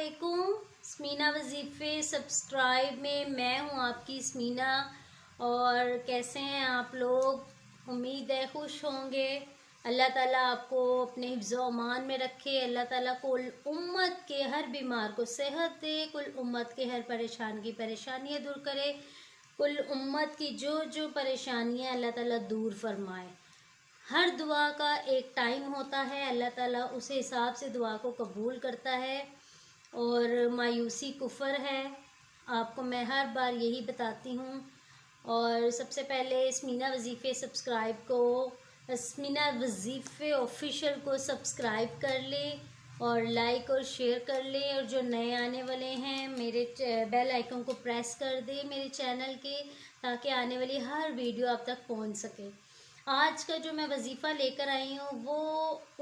अस्सलामुअलैकुम। स्मीना वजीफ़े सब्सक्राइब में मैं हूँ आपकी स्मीना। और कैसे हैं आप लोग? उम्मीद है खुश होंगे। अल्लाह ताला आपको अपने हिफ्ज़ व अमान में रखे। अल्लाह ताला कुल उम्मत के हर बीमार को सेहत दे, कुल उम्मत के हर परेशान की परेशानियाँ दूर करे, कुल उम्मत की जो जो परेशानियाँ अल्लाह ताला दूर फरमाए। हर दुआ का एक टाइम होता है, अल्लाह ताला उस हिसाब से दुआ को कबूल करता है। और मायूसी कुफ़र है, आपको मैं हर बार यही बताती हूँ। और सबसे पहले स्मीना वजीफ़े सब्सक्राइब को, स्मीना वजीफ़े ऑफिशियल को सब्सक्राइब कर लें और लाइक और शेयर कर लें। और जो नए आने वाले हैं मेरे बेल आइकन को प्रेस कर दें मेरे चैनल के, ताकि आने वाली हर वीडियो आप तक पहुँच सके। आज का जो मैं वजीफ़ा लेकर आई हूँ वो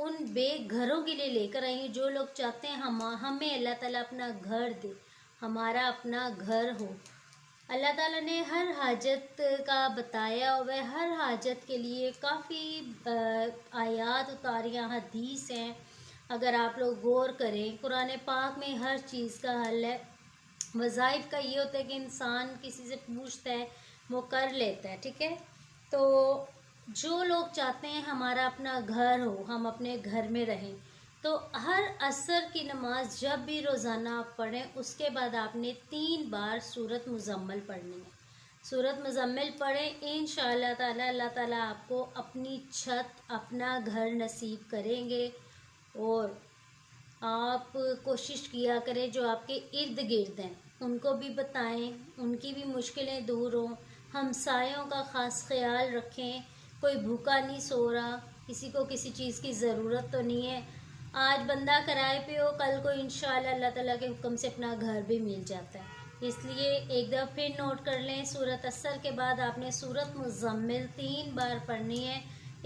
उन बेघरों के लिए लेकर आई हूँ जो लोग चाहते हैं हमें अल्लाह ताला अपना घर दे, हमारा अपना घर हो। अल्लाह ताला ने हर हाजत का बताया और वह हर हाजत के लिए काफ़ी आयात उतारियाँ, हदीस हैं। अगर आप लोग गौर करें, कुरान पाक में हर चीज़ का हल है। वज़ाइफ का ये होता है कि इंसान किसी से पूछता है, वो कर लेता है, ठीक है। तो जो लोग चाहते हैं हमारा अपना घर हो, हम अपने घर में रहें, तो हर असर की नमाज जब भी रोज़ाना आप पढ़ें, उसके बाद आपने 3 बार सूरत मुज़म्मिल पढ़नी है। सूरत मुज़म्मिल पढ़ें, इंशाअल्लाह ताला अल्लाह ताला आपको अपनी छत, अपना घर नसीब करेंगे। और आप कोशिश किया करें जो आपके इर्द गिर्द हैं उनको भी बताएं, उनकी भी मुश्किलें दूर हों। हमसायों का ख़ास ख्याल रखें। कोई भूखा नहीं सो रहा, किसी को किसी चीज़ की ज़रूरत तो नहीं है। आज बंदा किराए पे हो, कल को इंशाअल्लाह अल्लाह ताला के हुक्म से अपना घर भी मिल जाता है। इसलिए एक दफ़ा फिर नोट कर लें, सूरत असर के बाद आपने सूरत मुज़म्मिल 3 बार पढ़नी है।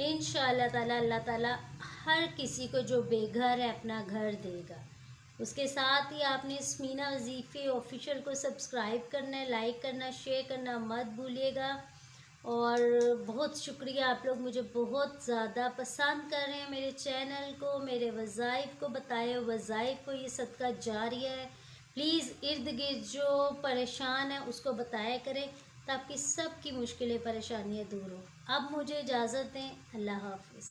इंशाअल्लाह ताला अल्लाह ताला हर किसी को जो बेघर है अपना घर देगा। उसके साथ ही आपने स्मीना वजीफ़े ऑफिशियल को सब्सक्राइब करना है, लाइक करना, शेयर करना मत भूलिएगा। और बहुत शुक्रिया, आप लोग मुझे बहुत ज़्यादा पसंद कर रहे हैं, मेरे चैनल को, मेरे वज़ाइफ को, बताए वज़ाइफ को। ये सदका जारिया है। प्लीज़ इर्द गिर्द जो परेशान है उसको बताया करें, ताकि सब की मुश्किलें परेशानियाँ दूर हो। अब मुझे इजाज़त दें। अल्लाह हाफ़िज़।